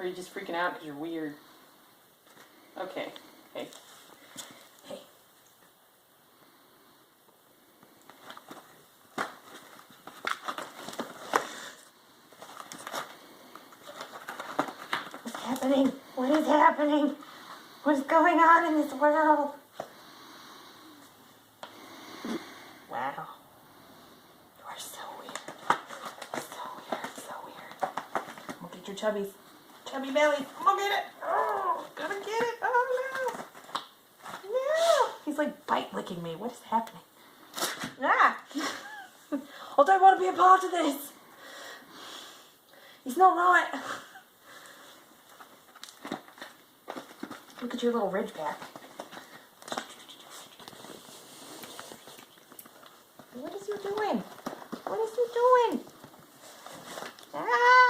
Or are you just freaking out because you're weird? Okay. Hey. Hey. What's happening? What is happening? What is going on in this world? Wow. You are so weird. So weird, so weird. I'm gonna get your chubby belly. I'm gonna get it. Oh, gonna get it. Oh no. No. He's like bite licking me. What is happening? Ah. Oh, do I want to be a part of this? He's not right. Look at your little ridge back. What is you doing? What is you doing? Ah!